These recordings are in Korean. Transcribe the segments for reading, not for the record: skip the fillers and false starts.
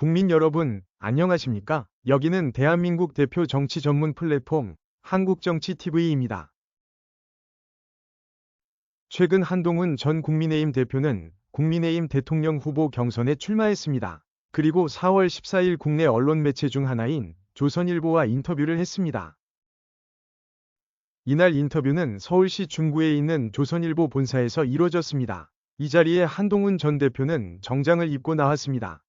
국민 여러분, 안녕하십니까? 여기는 대한민국 대표 정치 전문 플랫폼 한국정치TV입니다. 최근 한동훈 전 국민의힘 대표는 국민의힘 대통령 후보 경선에 출마했습니다. 그리고 4월 14일 국내 언론 매체 중 하나인 조선일보와 인터뷰를 했습니다. 이날 인터뷰는 서울시 중구에 있는 조선일보 본사에서 이뤄졌습니다. 이 자리에 한동훈 전 대표는 정장을 입고 나왔습니다.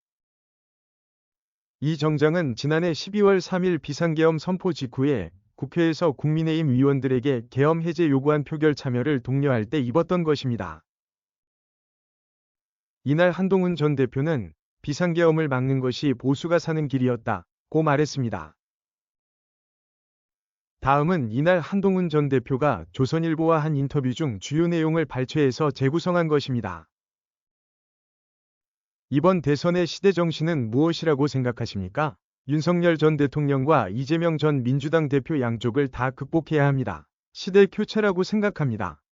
이 정장은 지난해 12월 3일 비상계엄 선포 직후에 국회에서 국민의힘 의원들에게 계엄 해제 요구안 표결 참여를 독려할 때 입었던 것입니다. 이날 한동훈 전 대표는 비상계엄을 막는 것이 보수가 사는 길이었다고 말했습니다. 다음은 이날 한동훈 전 대표가 조선일보와 한 인터뷰 중 주요 내용을 발췌해서 재구성한 것입니다. 이번 대선의 시대 정신은 무엇이라고 생각하십니까? 윤석열 전 대통령과 이재명 전 민주당 대표 양쪽을 다 극복해야 합니다. 시대 교체라고 생각합니다.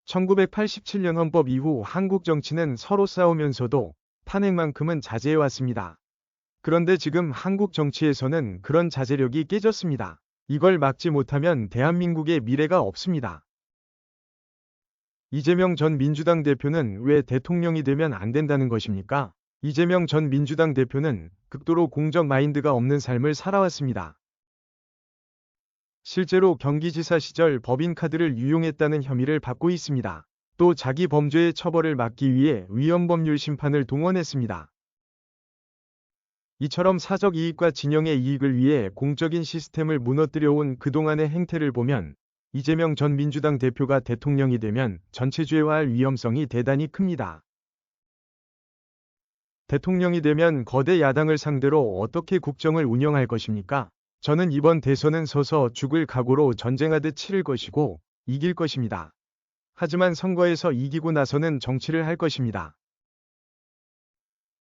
1987년 헌법 이후 한국 정치는 서로 싸우면서도 탄핵만큼은 자제해왔습니다. 그런데 지금 한국 정치에서는 그런 자제력이 깨졌습니다. 이걸 막지 못하면 대한민국의 미래가 없습니다. 이재명 전 민주당 대표는 왜 대통령이 되면 안 된다는 것입니까? 이재명 전 민주당 대표는 극도로 공적 마인드가 없는 삶을 살아왔습니다. 실제로 경기지사 시절 법인카드를 유용했다는 혐의를 받고 있습니다. 또 자기 범죄의 처벌을 막기 위해 위헌법률 심판을 동원했습니다. 이처럼 사적 이익과 진영의 이익을 위해 공적인 시스템을 무너뜨려온 그동안의 행태를 보면 이재명 전 민주당 대표가 대통령이 되면 전체주의화할 위험성이 대단히 큽니다. 대통령이 되면 거대 야당을 상대로 어떻게 국정을 운영할 것입니까? 저는 이번 대선은 서서 죽을 각오로 전쟁하듯 치를 것이고 이길 것입니다. 하지만 선거에서 이기고 나서는 정치를 할 것입니다.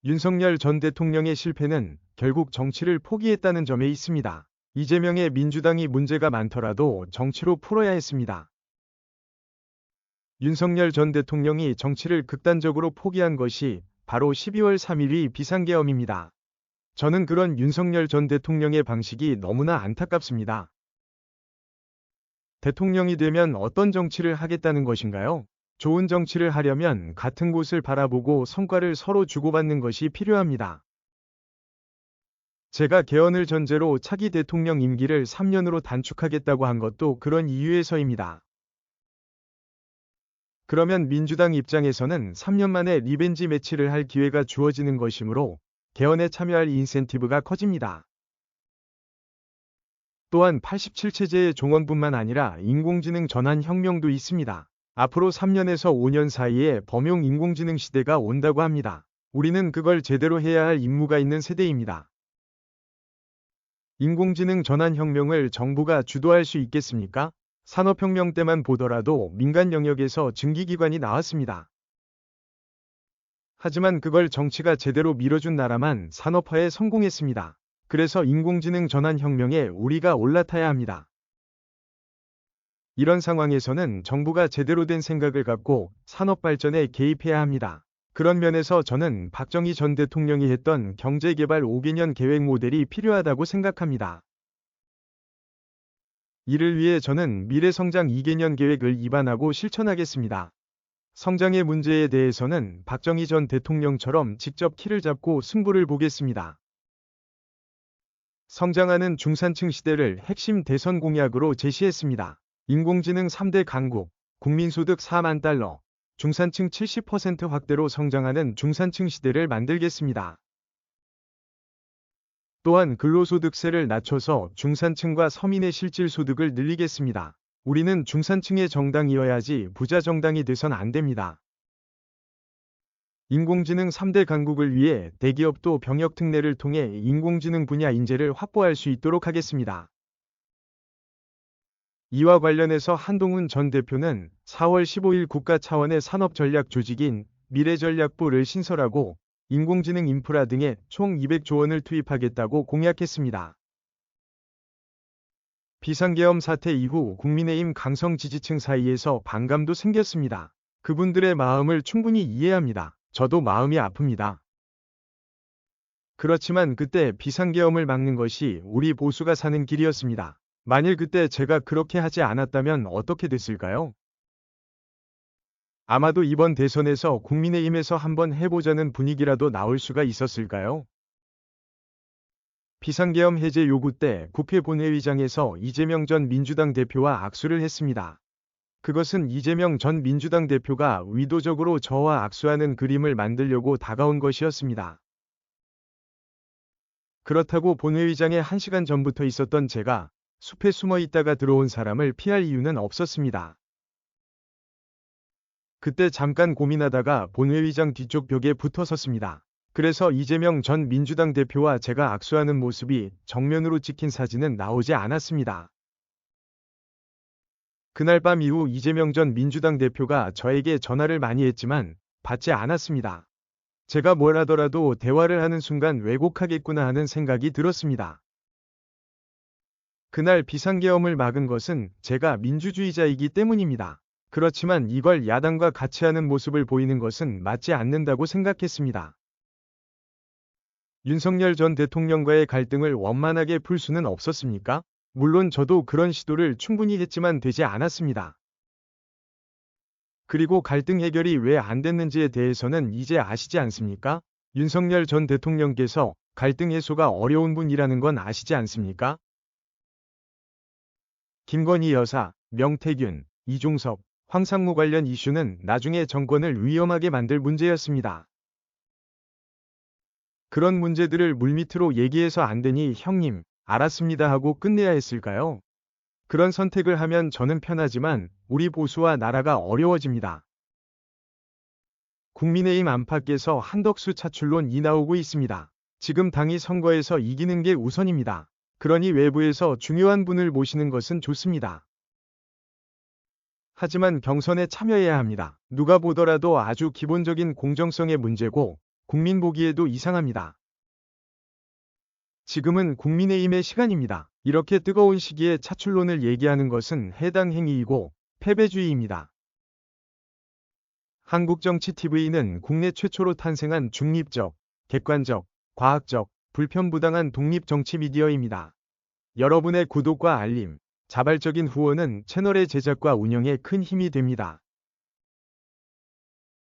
윤석열 전 대통령의 실패는 결국 정치를 포기했다는 점에 있습니다. 이재명의 민주당이 문제가 많더라도 정치로 풀어야 했습니다. 윤석열 전 대통령이 정치를 극단적으로 포기한 것이 바로 12월 3일이 비상계엄입니다. 저는 그런 윤석열 전 대통령의 방식이 너무나 안타깝습니다. 대통령이 되면 어떤 정치를 하겠다는 것인가요? 좋은 정치를 하려면 같은 곳을 바라보고 성과를 서로 주고받는 것이 필요합니다. 제가 개헌을 전제로 차기 대통령 임기를 3년으로 단축하겠다고 한 것도 그런 이유에서입니다. 그러면 민주당 입장에서는 3년 만에 리벤지 매치를 할 기회가 주어지는 것이므로 개헌에 참여할 인센티브가 커집니다. 또한 87체제의 종언뿐만 아니라 인공지능 전환 혁명도 있습니다. 앞으로 3년에서 5년 사이에 범용 인공지능 시대가 온다고 합니다. 우리는 그걸 제대로 해야 할 임무가 있는 세대입니다. 인공지능 전환 혁명을 정부가 주도할 수 있겠습니까? 산업혁명 때만 보더라도 민간 영역에서 증기기관이 나왔습니다. 하지만 그걸 정치가 제대로 밀어준 나라만 산업화에 성공했습니다. 그래서 인공지능 전환 혁명에 우리가 올라타야 합니다. 이런 상황에서는 정부가 제대로 된 생각을 갖고 산업 발전에 개입해야 합니다. 그런 면에서 저는 박정희 전 대통령이 했던 경제개발 5개년 계획 모델이 필요하다고 생각합니다. 이를 위해 저는 미래성장 2개년 계획을 입안하고 실천하겠습니다. 성장의 문제에 대해서는 박정희 전 대통령처럼 직접 키를 잡고 승부를 보겠습니다. 성장하는 중산층 시대를 핵심 대선 공약으로 제시했습니다. 인공지능 3대 강국, 국민소득 4만 달러, 중산층 70% 확대로 성장하는 중산층 시대를 만들겠습니다. 또한 근로소득세를 낮춰서 중산층과 서민의 실질소득을 늘리겠습니다. 우리는 중산층의 정당이어야지 부자 정당이 돼선 안 됩니다. 인공지능 3대 강국을 위해 대기업도 병역 특례를 통해 인공지능 분야 인재를 확보할 수 있도록 하겠습니다. 이와 관련해서 한동훈 전 대표는 4월 15일 국가 차원의 산업전략 조직인 미래전략부를 신설하고 인공지능 인프라 등에 총 200조 원을 투입하겠다고 공약했습니다. 비상계엄 사태 이후 국민의힘 강성 지지층 사이에서 반감도 생겼습니다. 그분들의 마음을 충분히 이해합니다. 저도 마음이 아픕니다. 그렇지만 그때 비상계엄을 막는 것이 우리 보수가 사는 길이었습니다. 만일 그때 제가 그렇게 하지 않았다면 어떻게 됐을까요? 아마도 이번 대선에서 국민의힘에서 한번 해보자는 분위기라도 나올 수가 있었을까요? 비상계엄 해제 요구 때 국회 본회의장에서 이재명 전 민주당 대표와 악수를 했습니다. 그것은 이재명 전 민주당 대표가 의도적으로 저와 악수하는 그림을 만들려고 다가온 것이었습니다. 그렇다고 본회의장에 1시간 전부터 있었던 제가 숲에 숨어 있다가 들어온 사람을 피할 이유는 없었습니다. 그때 잠깐 고민하다가 본회의장 뒤쪽 벽에 붙어 섰습니다. 그래서 이재명 전 민주당 대표와 제가 악수하는 모습이 정면으로 찍힌 사진은 나오지 않았습니다. 그날 밤 이후 이재명 전 민주당 대표가 저에게 전화를 많이 했지만 받지 않았습니다. 제가 뭘 하더라도 대화를 하는 순간 왜곡하겠구나 하는 생각이 들었습니다. 그날 비상계엄을 막은 것은 제가 민주주의자이기 때문입니다. 그렇지만 이걸 야당과 같이 하는 모습을 보이는 것은 맞지 않는다고 생각했습니다. 윤석열 전 대통령과의 갈등을 원만하게 풀 수는 없었습니까? 물론 저도 그런 시도를 충분히 했지만 되지 않았습니다. 그리고 갈등 해결이 왜 안 됐는지에 대해서는 이제 아시지 않습니까? 윤석열 전 대통령께서 갈등 해소가 어려운 분이라는 건 아시지 않습니까? 김건희 여사, 명태균, 이종석, 황상무 관련 이슈는 나중에 정권을 위험하게 만들 문제였습니다. 그런 문제들을 물밑으로 얘기해서 안 되니 형님, 알았습니다 하고 끝내야 했을까요? 그런 선택을 하면 저는 편하지만 우리 보수와 나라가 어려워집니다. 국민의힘 안팎에서 한덕수 차출론이 나오고 있습니다. 지금 당이 선거에서 이기는 게 우선입니다. 그러니 외부에서 중요한 분을 모시는 것은 좋습니다. 하지만 경선에 참여해야 합니다. 누가 보더라도 아주 기본적인 공정성의 문제고 국민 보기에도 이상합니다. 지금은 국민의힘의 시간입니다. 이렇게 뜨거운 시기에 차출론을 얘기하는 것은 해당 행위이고 패배주의입니다. 한국정치TV는 국내 최초로 탄생한 중립적, 객관적, 과학적, 불편부당한 독립정치 미디어입니다. 여러분의 구독과 알림, 자발적인 후원은 채널의 제작과 운영에 큰 힘이 됩니다.